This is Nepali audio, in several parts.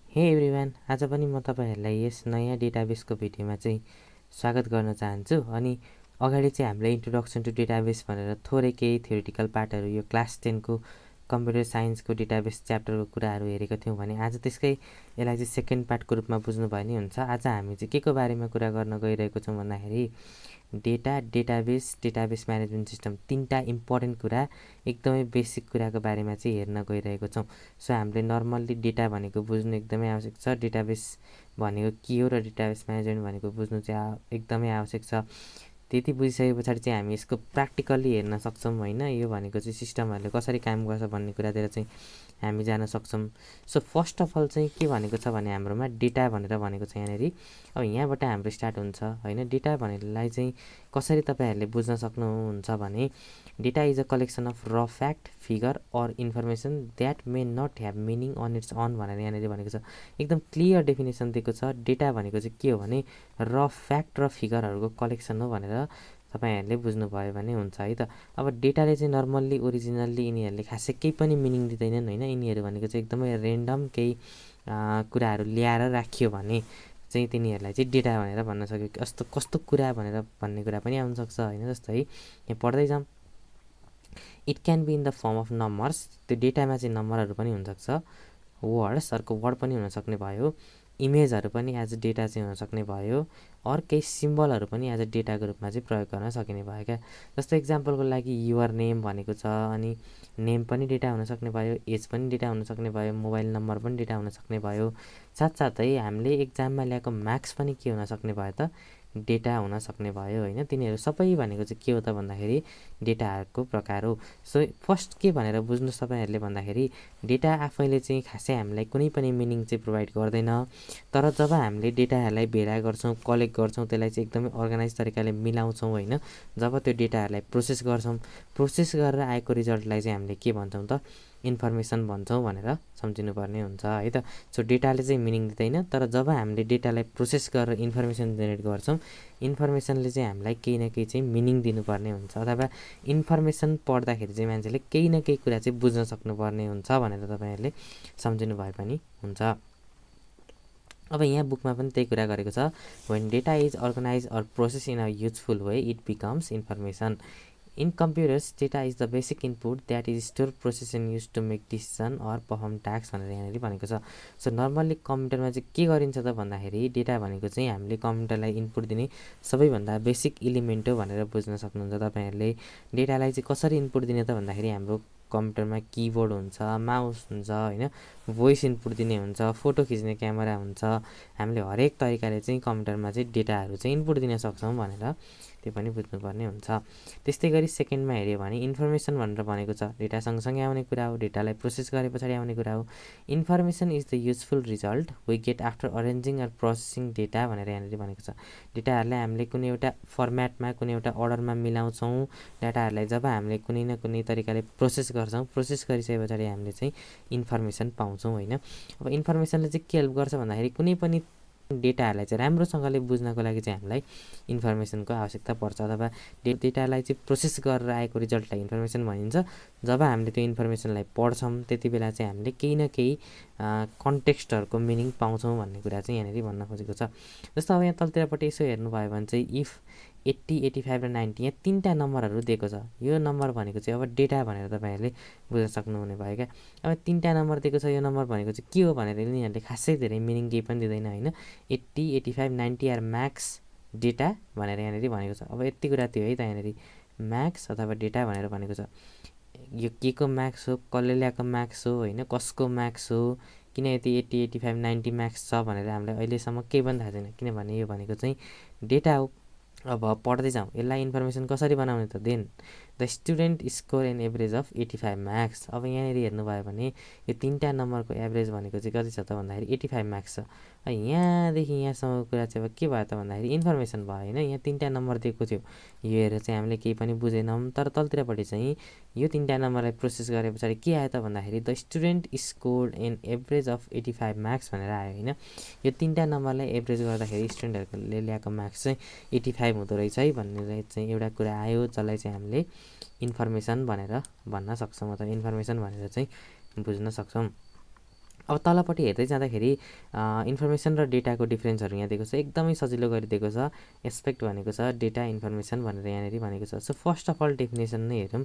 हे एभ्रिवान, आज पनि म तपाईँहरूलाई यस नयाँ डेटाबेसको भिडियोमा चाहिँ स्वागत गर्न चाहन्छु। अनि अगाडि चाहिँ हामीले इन्ट्रोडक्सन टु डेटाबेस भनेर थोरै केही थ्योरिटिकल पार्टहरू यो क्लास 10को कम्प्युटर साइन्सको डेटाबेस च्याप्टरको कुराहरू हेरेको थियौँ भने आज त्यसकै यसलाई चाहिँ सेकेन्ड पार्टको रूपमा बुझ्नुभयो नि हुन्छ। आज हामी चाहिँ के को बारेमा कुरा गर्न गइरहेको छौँ भन्दाखेरि डेटाबेस म्यानेजमेन्ट सिस्टम, तीनटा इम्पोर्टेन्ट कुरा, एकदमै बेसिक कुराको बारेमा चाहिँ हेर्न गइरहेको छौँ। सो हामीले नर्मल्ली डेटा भनेको बुझ्नु एकदमै आवश्यक छ, डेटाबेस भनेको के हो र डेटाबेस म्यानेजमेन्ट भनेको बुझ्नु चाहिँ एकदमै आवश्यक छ। त्यति बुझिसके पछाडि चाहिँ हामी यसको प्र्याक्टिकल्ली हेर्न सक्छौँ होइन, यो भनेको चाहिँ सिस्टमहरूले कसरी काम गर्छ भन्ने कुरातिर चाहिँ हामी जान सक्छौँ। सो फर्स्ट अफ अल चाहिँ के भनेको छ भने हाम्रोमा डेटा भनेर भनेको छ यहाँनिर। अब यहाँबाट हाम्रो स्टार्ट हुन्छ होइन। डेटा भन्नेलाई चाहिँ कसरी तपाईँहरूले बुझ्न सक्नुहुन्छ भने data is a collection of raw fact, figure or information that may not have meaning on its own भनेर यहाँनिर भनेको छ। एकदम क्लियर डेफिनेसन दिएको छ। डेटा भनेको चाहिँ के हो भने र फ्याक्ट र फिगरहरूको कलेक्सन हो भनेर तपाईँहरूले बुझ्नुभयो भने हुन्छ है त। अब डेटाले चाहिँ नर्मल्ली ओरिजिनल्ली यिनीहरूले खासै केही पनि मिनिङ दिँदैनन् होइन। यिनीहरू भनेको चाहिँ एकदमै रेन्डम केही कुराहरू ल्याएर राखियो भने चाहिँ तिनीहरूलाई चाहिँ डेटा भनेर भन्न सक्यो। कस्तो कस्तो कुरा भनेर भन्ने कुरा पनि आउनसक्छ होइन। जस्तो है यहाँ पढ्दै जाउँ, it can be in the form of numbers, त्यो डेटामा चाहिँ नम्बरहरू पनि हुनसक्छ, वर्ड्स, अर्को वर्ड पनि हुनसक्ने भयो, इमेजहरू पनि एज अ डेटा चाहिँ हुनसक्ने भयो, अरू केही सिम्बलहरू पनि एज अ डेटाको रूपमा चाहिँ प्रयोग गर्न सकिने भयो क्या। जस्तो इक्जाम्पलको लागि युवर नेम भनेको छ, अनि नेम पनि डेटा हुनसक्ने भयो, एज पनि डेटा हुनसक्ने भयो, मोबाइल नम्बर पनि डेटा हुनसक्ने भयो। साथसाथै हामीले एक्जाममा ल्याएको मार्क्स पनि के हुनसक्ने भयो त, डेटा हुन सक्ने भयो होइन। तिनीहरू सबै भनेको चाहिँ के हो त भन्दाखेरि डेटाहरूको प्रकार हो। सो फर्स्ट के भनेर बुझ्नुहोस् तपाईँहरूले भन्दाखेरि डेटा आफैले चाहिँ खासै हामीलाई कुनै पनि मिनिङ चाहिँ प्रोभाइड गर्दैन। तर जब हामीले डेटाहरूलाई भेला गर्छौँ, कलेक्ट गर्छौँ, त्यसलाई चाहिँ एकदमै अर्गनाइज तरिकाले मिलाउँछौँ होइन, जब त्यो डेटाहरूलाई प्रोसेस गर्छौँ, प्रोसेस गरेर आएको रिजल्टलाई चाहिँ हामीले के भन्छौँ त, इन्फर्मेसन भन्छौँ भनेर सम्झिनुपर्ने हुन्छ है त। सो डेटाले चाहिँ मिनिङ दिँदैन, तर जब हामीले डेटालाई प्रोसेस गरेर इन्फर्मेसन जेनेरेट गर्छौँ, इन्फर्मेसनले चाहिँ हामीलाई केही न केही चाहिँ मिनिङ दिनुपर्ने हुन्छ, अथवा इन्फर्मेसन पढ्दाखेरि चाहिँ मान्छेले केही न केही कुरा चाहिँ बुझ्न सक्नुपर्ने हुन्छ भनेर तपाईँहरूले सम्झिनु भए पनि हुन्छ। अब यहाँ बुकमा पनि त्यही कुरा गरेको छ, when data is organised or process in a useful way it becomes information. In computers data is the basic input that is store process and use to make decision or perform task भनेर यहाँनिर भनेको छ। सो नर्मल्ली कम्प्युटरमा चाहिँ के गरिन्छ त भन्दाखेरि डेटा भनेको चाहिँ हामीले कम्प्युटरलाई इनपुट दिने सबैभन्दा बेसिक इलिमेन्ट हो भनेर बुझ्न सक्नुहुन्छ तपाईँहरूले। डेटालाई चाहिँ कसरी इनपुट दिने त भन्दाखेरि हाम्रो कम्प्युटरमा किबोर्ड हुन्छ, माउस हुन्छ होइन, भोइस इनपुट दिने हुन्छ, फोटो खिच्ने क्यामेरा हुन्छ। हामीले हरेक तरिकाले चाहिँ कम्प्युटरमा चाहिँ डेटाहरू चाहिँ इनपुट दिन सक्छौँ भनेर त्यो पनि बुझ्नुपर्ने हुन्छ। त्यस्तै गरी सेकेन्डमा हेऱ्यो भने इन्फर्मेसन भनेर भनेको छ, डेटा सँगसँगै आउने कुरा हो, डेटालाई प्रोसेस गरे पछाडि आउने कुरा हो। Information is the useful result we get after arranging or processing data भनेर यहाँनिर भनेको छ। डेटाहरूलाई हामीले कुनै एउटा फर्मेटमा, कुनै एउटा अर्डरमा मिलाउँछौँ। डेटाहरूलाई जब हामीले कुनै न कुनै तरिकाले प्रोसेस गर्छौँ, प्रोसेस गरिसके पछाडि हामीले चाहिँ इन्फर्मेसन पाउँछौँ होइन। अब इन्फर्मेसनले चाहिँ के हेल्प गर्छ भन्दाखेरि कुनै पनि डेटाहरूलाई चाहिँ राम्रोसँगले बुझ्नको लागि चाहिँ हामीलाई इन्फर्मेसनको आवश्यकता पर्छ, अथवा डेटालाई चाहिँ प्रोसेस गरेर आएको रिजल्टलाई इन्फर्मेसन भनिन्छ। जब हामीले त्यो इन्फर्मेसनलाई पढ्छौँ त्यति बेला चाहिँ हामीले केही न केही कन्टेक्स्टहरूको मिनिङ पाउँछौँ भन्ने कुरा चाहिँ यहाँनिर भन्न खोजेको छ। जस्तो अब यहाँ तलतिरपट्टि यसो हेर्नुभयो भने चाहिँ इफ 80, 85 र 90 यहाँ तीनवटा नम्बरहरू दिएको छ। यो नम्बर भनेको चाहिँ अब डेटा भनेर तपाईँहरूले बुझ्न सक्नुहुने भयो क्या। अब तीनवटा नम्बर दिएको छ, यो नम्बर भनेको चाहिँ के हो भनेर यिनीहरूले खासै धेरै मिनिङ केही पनि दिँदैन होइन। 80, 85, 90 आर म्याक्स डेटा भनेर यहाँनिर भनेको छ। अब यति कुरा थियो है त, यहाँनिर म्याक्स अथवा डेटा भनेर भनेको छ। यो के को म्याक्स हो, कसले ल्याएको म्याक्स हो होइन, कसको म्याक्स हो, किन यति 80, 85, 90 म्याक्स छ भनेर हामीलाई अहिलेसम्म केही पनि थाहा छैन, किनभने यो भनेको चाहिँ डेटा हो। अब पढ्दै जाउँ, यसलाई इन्फर्मेसन कसरी बनाउने त, then the student score an average of 85 marks. अब यहाँनिर हेर्नुभयो भने यो तीनवटा नम्बरको एभरेज भनेको चाहिँ कति छ त भन्दाखेरि 85 मार्क्स छ। यहाँदेखि यहाँसम्मको कुरा चाहिँ अब के भयो त भन्दाखेरि इन्फर्मेसन भयो होइन। यहाँ तीनवटा नम्बर दिएको थियो, यो हेरेर चाहिँ हामीले केही पनि बुझेनौँ। तर तलतिरपट्टि चाहिँ यो तीनवटा नम्बरलाई प्रोसेस गरे पछाडि के आयो त भन्दाखेरि the student score an average of 85 marks भनेर आयो होइन। यो तीनवटा नम्बरलाई एभरेज गर्दाखेरि स्टुडेन्टहरूले ल्याएको मार्क्स चाहिँ 85 हुँदो रहेछ है भन्ने चाहिँ एउटा कुरा आयो, जसलाई चाहिँ हामीले इन्फर्मेसन भनेर भन्न सक्छौँ, अथवा इन्फर्मेसन भनेर चाहिँ बुझ्न सक्छौँ। अब तलपट्टि हेर्दै जाँदाखेरि इन्फर्मेसन र डेटाको डिफ्रेन्सहरू यहाँ दिएको छ, एकदमै सजिलो गरिदिएको छ। एस्पेक्ट भनेको छ डेटा इन्फर्मेसन भनेर यहाँनिर भनेको छ। So first of all definition नै हेरौँ,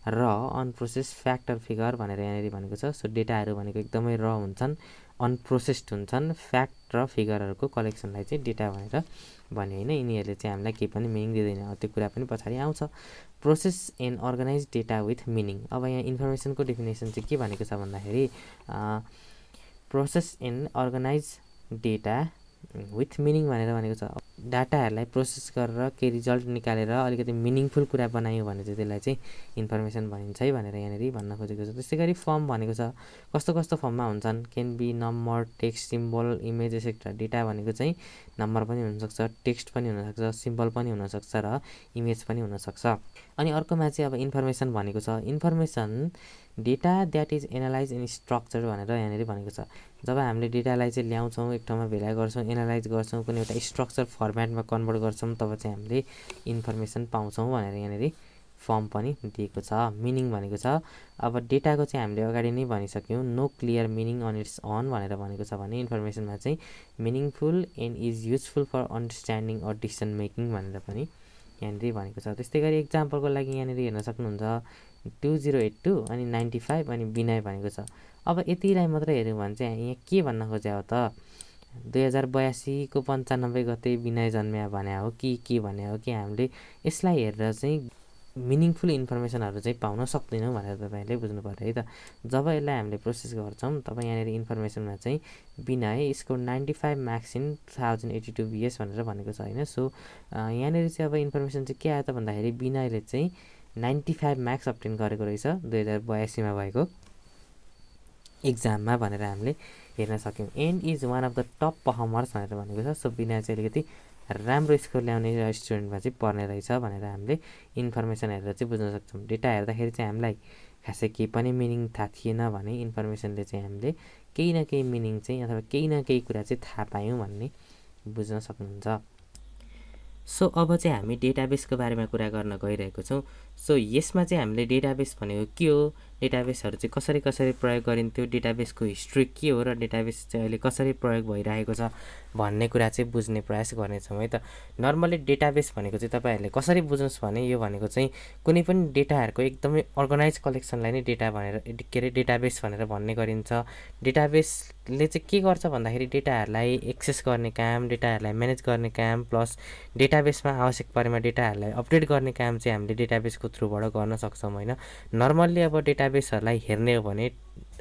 र अनप्रोसेस फ्याक्ट र फिगर भनेर यहाँनिर भनेको छ। सो डेटाहरू भनेको एकदमै र हुन्छन्, अनप्रोसेस्ड हुन्छन्, फ्याक्ट र फिगरहरूको कलेक्सनलाई चाहिँ डेटा भनेर भन्यो होइन। यिनीहरूले चाहिँ हामीलाई केही पनि मिनिङ दिँदैन, त्यो कुरा पनि पछाडि आउँछ। Process and organise data with meaning. अब यहाँ इन्फर्मेसनको डेफिनेसन चाहिँ के भनेको छ भन्दाखेरि process and organise data with meaning भनेर भनेको छ। डाटाहरूलाई प्रोसेस गरेर केही रिजल्ट निकालेर अलिकति मिनिङफुल कुरा बनायो भने चाहिँ त्यसलाई चाहिँ इन्फर्मेसन भनिन्छ है भनेर यहाँनिर भन्न खोजेको छ। त्यस्तै गरी फर्म भनेको छ, कस्तो कस्तो फर्ममा हुन्छन्, can be number, text, symbol, image etcetera. Data भनेको चाहिँ नम्बर पनि हुनसक्छ, टेक्स्ट पनि हुनसक्छ, सिम्बल पनि हुनसक्छ र इमेज पनि हुनसक्छ। अनि अर्कोमा चाहिँ अब इन्फर्मेसन भनेको छ, information data that is analyse in structure भनेर यहाँनिर भनेको छ। जब हामीले डेटालाई चाहिँ ल्याउँछौँ, एक ठाउँमा भेला गर्छौँ, एनालाइज गर्छौँ, कुनै एउटा स्ट्रक्चर फर्मेटमा कन्भर्ट गर्छौँ, तब चाहिँ हामीले इन्फर्मेसन पाउँछौँ भनेर यहाँनिर फर्म पनि दिएको छ। मिनिङ भनेको छ, अब डेटाको चाहिँ हामीले अगाडि नै भनिसक्यौँ, no clear meaning on its own भनेर भनेको छ भने इन्फर्मेसनमा चाहिँ meaningful and is useful for understanding or decision making भनेर पनि यहाँनिर भनेको छ। त्यस्तै गरी एक्जाम्पलको लागि यहाँनिर हेर्न सक्नुहुन्छ 2082 अनि 95 अनि विनय भनेको छ। अब यतिलाई मात्रै हेऱ्यौँ भने चाहिँ यहाँ के भन्न खोज्या हो त, 2082 को 95 गते विनय जन्म्या भन्या हो कि के भन्या हो कि हामीले यसलाई हेरेर चाहिँ मिनिङफुल इन्फर्मेसनहरू चाहिँ पाउन सक्दैनौँ भनेर तपाईँहरूले बुझ्नु पऱ्यो है त। जब यसलाई हामीले प्रोसेस गर्छौँ तब यहाँनिर इन्फर्मेसनमा चाहिँ Vinay score 95 marks in 1082 BS भनेर भनेको छ होइन। सो यहाँनिर चाहिँ अब इन्फर्मेसन चाहिँ के आयो त भन्दाखेरि विनयले चाहिँ 95 मार्क्स अब्टेन गरेको रहेछ 2082 मा भएको एक्जाममा भनेर हामीले हेर्न सक्यौँ। And is one of the top performers भनेर भनेको छ। सो विनय चाहिँ अलिकति राम्रो स्कोर ल्याउने स्टुडेन्टमा चाहिँ पर्ने रहेछ भनेर हामीले इन्फर्मेसन हेरेर चाहिँ बुझ्न सक्छौँ। डेटा हेर्दाखेरि चाहिँ हामीलाई खासै केही पनि मिनिङ थाहा थिएन भने इन्फर्मेसनले चाहिँ हामीले केही न केही मिनिङ चाहिँ अथवा केही न केही कुरा चाहिँ थाहा पायौँ भन्ने बुझ्न सक्नुहुन्छ। सो अब चाहिँ हामी डेटाबेसको बारेमा कुरा गर्न गइरहेको छौँ। सो यसमा चाहिँ हामीले डेटाबेस भनेको के हो, डेटाबेसहरू चाहिँ कसरी कसरी प्रयोग गरिन्थ्यो, डेटाबेसको हिस्ट्री के हो र डेटाबेस चाहिँ अहिले कसरी प्रयोग भइरहेको छ भन्ने कुरा चाहिँ बुझ्ने प्रयास गर्नेछौँ है त। नर्मली डेटाबेस भनेको चाहिँ तपाईँहरूले कसरी बुझ्नुहोस् भने यो भनेको चाहिँ कुनै पनि डेटाहरूको एकदमै अर्गनाइज कलेक्सनलाई नै डेटा भनेर के अरे डेटाबेस भनेर भन्ने गरिन्छ। डेटाबेसले चाहिँ के गर्छ भन्दाखेरि डेटाहरूलाई एक्सेस गर्ने काम, डेटाहरूलाई म्यानेज गर्ने काम, प्लस डेटाबेसमा आवश्यक परेमा डेटाहरूलाई अपडेट गर्ने काम चाहिँ हामीले डेटाबेसको थ्रुबाट गर्न सक्छौँ होइन। नर्मल्ली अब डेटाबेसहरूलाई हेर्ने हो भने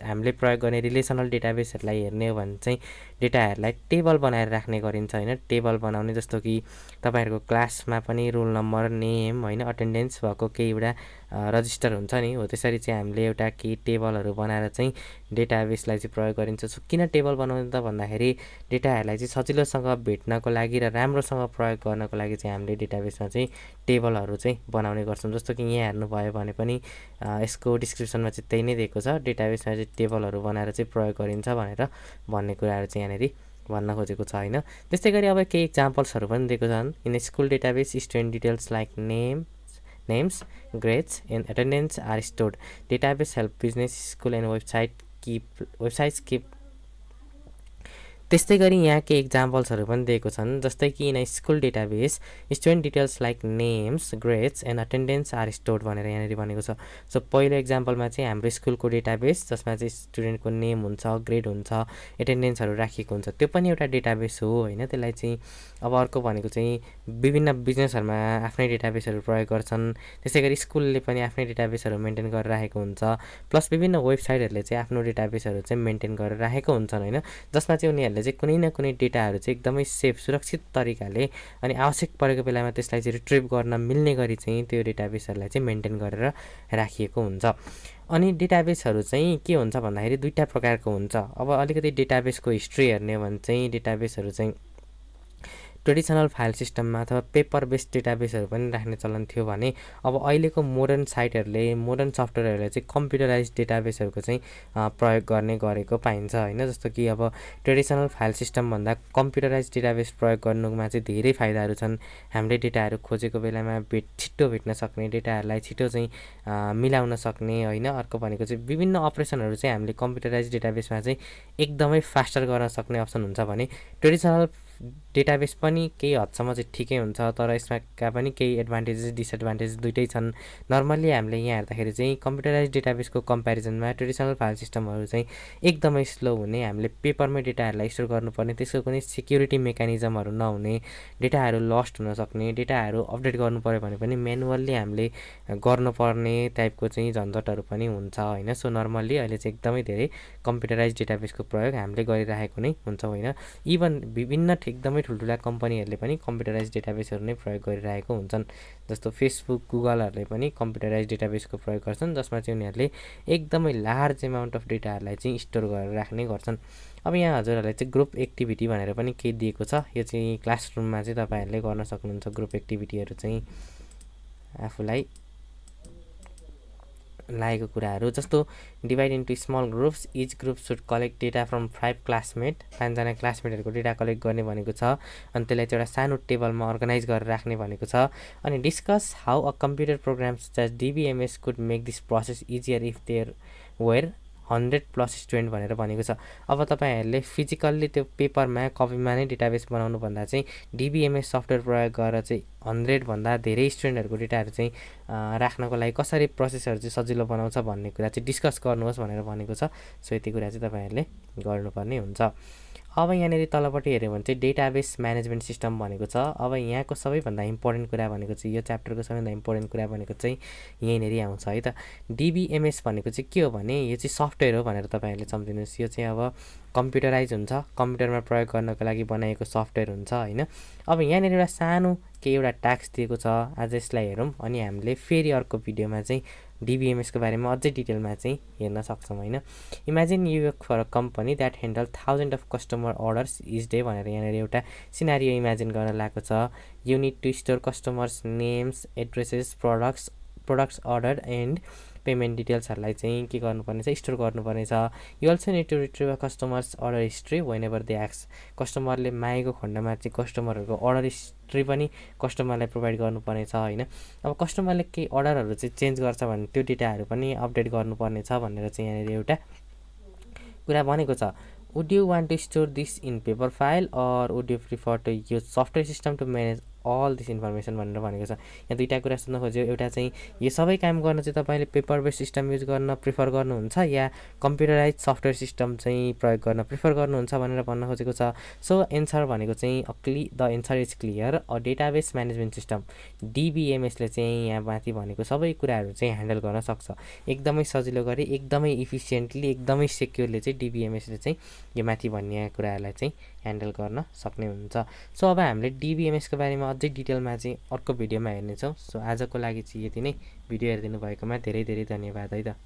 हामीले प्रयोग गर्ने रिलेसनल डेटाबेसहरूलाई हेर्ने हो भने चाहिँ डेटाहरूलाई टेबल बनाएर राख्ने गरिन्छ होइन। टेबल बनाउने जस्तो कि तपाईँहरूको क्लासमा पनि रोल नम्बर, नेम होइन, अटेन्डेन्स भएको केही एउटा रजिस्टर हुन्छ नि, हो त्यसरी चाहिँ हामीले एउटा केही टेबलहरू बनाएर चाहिँ डेटाबेसलाई चाहिँ प्रयोग गरिन्छ। सो किन टेबल बनाउने त भन्दाखेरि डेटाहरूलाई चाहिँ सजिलोसँग भेट्नको लागि र राम्रोसँग प्रयोग गर्नको लागि चाहिँ हामीले डेटाबेसमा चाहिँ टेबलहरू चाहिँ बनाउने गर्छौँ। जस्तो कि यहाँ हेर्नुभयो भने पनि यसको डिस्क्रिप्सनमा चाहिँ त्यही नै दिएको छ, डेटाबेसमा चाहिँ टेबलहरू बनाएर चाहिँ प्रयोग गरिन्छ भनेर भन्ने कुराहरू चाहिँ यहाँनिर भन्न खोजेको छ होइन। त्यस्तै गरी अब केही इक्जाम्पल्सहरू पनि दिएको छन्। In school database student details like names, grades, and attendance are stored. Database help business, school, and websites keep. त्यस्तै गरी यहाँ केही इक्जाम्पल्सहरू पनि दिएको छन्। जस्तै कि in school database student details like names, grades and attendance are stored भनेर यहाँनिर भनेको छ। सो पहिलो इक्जाम्पलमा चाहिँ हाम्रो स्कुलको डेटाबेस जसमा चाहिँ स्टुडेन्टको नेम हुन्छ, ग्रेड हुन्छ, एटेन्डेन्सहरू राखिएको हुन्छ, त्यो पनि एउटा डेटाबेस हो होइन। त्यसलाई चाहिँ अब अर्को भनेको चाहिँ विभिन्न बिजनेसहरूमा आफ्नै डेटाबेसहरू प्रयोग गर्छन्। त्यसै गरी स्कुलले पनि आफ्नै डेटाबेसहरू मेन्टेन गरेर राखेको हुन्छ, प्लस विभिन्न वेबसाइटहरूले चाहिँ आफ्नो डेटाबेसहरू चाहिँ मेन्टेन गरेर राखेको हुन्छन् होइन, जसमा चाहिँ उनीहरूले चाहिँ कुनै न कुनै डेटाहरू चाहिँ एकदमै सेफ, सुरक्षित तरिकाले अनि आवश्यक परेको बेलामा त्यसलाई चाहिँ रिट्रिभ गर्न मिल्ने गरी चाहिँ त्यो डेटाबेसहरूलाई चाहिँ मेन्टेन गरेर राखिएको हुन्छ। अनि डेटाबेसहरू चाहिँ के हुन्छ भन्दाखेरि दुईवटा प्रकारको हुन्छ। अब अलिकति डेटाबेसको हिस्ट्री हेर्ने हो भने चाहिँ डेटाबेसहरू चाहिँ ट्रेडिसनल फाइल सिस्टममा अथवा पेपर बेस्ड डेटाबेसहरू पनि राख्ने चलन थियो भने अब अहिलेको मोडर्न साइटहरूले मोडर्न सफ्टवेयरहरूले चाहिँ कम्प्युटराइज डेटाबेसहरूको चाहिँ प्रयोग गर्ने गरेको पाइन्छ होइन। जस्तो कि अब ट्रेडिसनल फाइल सिस्टमभन्दा कम्प्युटराइज डेटाबेस प्रयोग गर्नुमा चाहिँ धेरै फाइदाहरू छन्। हामीले डेटाहरू खोजेको बेलामा छिट्टो भेट्न सक्ने, डेटाहरूलाई छिटो चाहिँ मिलाउन सक्ने होइन। अर्को भनेको चाहिँ विभिन्न अपरेसनहरू चाहिँ हामीले कम्प्युटराइज डेटाबेसमा चाहिँ एकदमै फास्टर गर्न सक्ने अप्सन हुन्छ भने ट्रेडिसनल डेटाबेस पनि केही हदसम्म चाहिँ ठिकै हुन्छ, तर यसमा पनि केही एडभान्टेजेस डिसएडभान्टेजेस दुइटै छन्। नर्मल्ली हामीले यहाँ हेर्दाखेरि चाहिँ कम्प्युटराइज डेटाबेसको कम्पेरिजनमा ट्रेडिसनल फाइल सिस्टमहरू चाहिँ एकदमै स्लो हुने, हामीले पेपरमै डेटाहरूलाई स्टोर गर्नुपर्ने, त्यसको कुनै सिक्युरिटी मेकानिजमहरू नहुने, डेटाहरू लस्ट हुन सक्ने, डेटाहरू अपडेट गर्नु पऱ्यो भने पनि म्यानुअल्ली हामीले गर्नुपर्ने टाइपको चाहिँ झन्झटहरू पनि हुन्छ होइन। सो नर्मल्ली अहिले चाहिँ एकदमै धेरै कम्प्युटराइज डेटाबेसको प्रयोग हामीले गरिरहेको नै हुन्छौँ होइन। इभन विभिन्न एकदमै ठुल्ठुला कम्पनीहरूले पनि कम्प्युटराइज डेटाबेसहरू नै प्रयोग गरिरहेको हुन्छन्। जस्तो फेसबुक, गुगलहरूले पनि कम्प्युटराइज डेटाबेसको प्रयोग गर्छन्, जसमा चाहिँ उनीहरूले एकदमै लार्ज एमाउन्ट अफ डेटाहरूलाई चाहिँ स्टोर गरेर राख्ने गर्छन्। अब यहाँ हजुरहरूलाई चाहिँ ग्रुप एक्टिभिटी भनेर पनि केही दिएको छ। यो चाहिँ क्लासरुममा चाहिँ तपाईँहरूले गर्न सक्नुहुन्छ। ग्रुप एक्टिभिटीहरू चाहिँ आफूलाई लागेको कुराहरू जस्तो divide into small groups, each group should collect data from 5 classmate, 5जना क्लासमेटहरूको डेटा कलेक्ट गर्ने भनेको छ। अनि त्यसलाई चाहिँ एउटा सानो टेबलमा अर्गनाइज गरेर राख्ने भनेको छ। अनि discuss how a computer programs just DBMS could make this process easier if there were 100+ student भनेर भनेको छ। अब तपाईँहरूले फिजिकल्ली त्यो पेपरमा कपीमा नै डेटाबेस बनाउनुभन्दा चाहिँ डिबिएमएस सफ्टवेयर प्रयोग गरेर चाहिँ 100भन्दा धेरै स्टुडेन्टहरूको डेटाहरू चाहिँ राख्नको लागि कसरी प्रोसेसहरू चाहिँ सजिलो बनाउँछ भन्ने कुरा चाहिँ डिस्कस गर्नुहोस् भनेर भनेको छ। सो यति कुरा चाहिँ तपाईँहरूले गर्नुपर्ने हुन्छ। अब यहाँनिर तलपट्टि हेऱ्यो भने चाहिँ डेटाबेस म्यानेजमेन्ट सिस्टम भनेको छ। अब यहाँको सबैभन्दा इम्पोर्टेन्ट कुरा भनेको चाहिँ यो च्याप्टरको सबैभन्दा इम्पोर्टेन्ट कुरा भनेको चाहिँ यहीँनिर आउँछ है त। डिबिएमएस भनेको चाहिँ के हो भने यो चाहिँ सफ्टवेयर हो भनेर तपाईँहरूले सम्झिनुहोस्। यो चाहिँ अब कम्प्युटराइज हुन्छ, कम्प्युटरमा प्रयोग गर्नको लागि बनाएको सफ्टवेयर हुन्छ होइन। अब यहाँनिर एउटा सानो एउटा टास्क दिएको छ, आज यसलाई हेरौँ अनि हामीले फेरि अर्को भिडियोमा चाहिँ डिबिएमएसको बारेमा अझै डिटेलमा चाहिँ हेर्न सक्छौँ होइन। Imagine you work for a company that handle 1000 of customer orders each day भनेर यहाँनिर एउटा सिनारियो इमेजिन गर्न लागेको छ। You need to store customers names, addresses, products order and payment डिटेल्सहरूलाई चाहिँ के गर्नुपर्ने छ, स्टोर गर्नुपर्ने छ। You also need to retrieve a customer's order history whenever they एक्स, कस्टमरले मागेको खण्डमा चाहिँ कस्टमरहरूको अर्डर हिस्ट्री पनि कस्टमरलाई प्रोभाइड गर्नुपर्ने छ होइन। अब कस्टमरले केही अर्डरहरू चाहिँ चेन्ज गर्छ भने त्यो डेटाहरू पनि अपडेट गर्नुपर्ने छ भनेर चाहिँ यहाँनिर एउटा कुरा भनेको छ। Would you want to store this in paper file or would you prefer to use software system to manage all this information भनेर भनेको छ। यहाँ दुईवटा कुरा सोध्न खोज्यो, एउटा चाहिँ यो सबै काम गर्न चाहिँ तपाईँले पेपर बेस्ड सिस्टम युज गर्न प्रिफर गर्नुहुन्छ या कम्प्युटराइज सफ्टवेयर सिस्टम चाहिँ प्रयोग गर्न प्रिफर गर्नुहुन्छ भनेर भन्न खोजेको छ। सो एन्सर भनेको चाहिँ the answer is clear. A database management system डिबिएमएसले चाहिँ यहाँ माथि भनेको सबै कुराहरू चाहिँ ह्यान्डल गर्न सक्छ एकदमै सजिलो गरी, एकदमै इफिसियन्टली, एकदमै सेक्योरली चाहिँ डिबिएमएसले चाहिँ यो माथि भन्ने कुराहरूलाई चाहिँ ह्यान्डल गर्न सक्ने हुन्छ। सो अब हामीले डिबिएमएसको बारेमा अझै डिटेलमा चाहिँ अर्को भिडियोमा हेर्नेछौँ। सो आजको लागि चाहिँ यति नै। भिडियो हेरिदिनु भएकोमा धेरै धेरै धन्यवाद है त।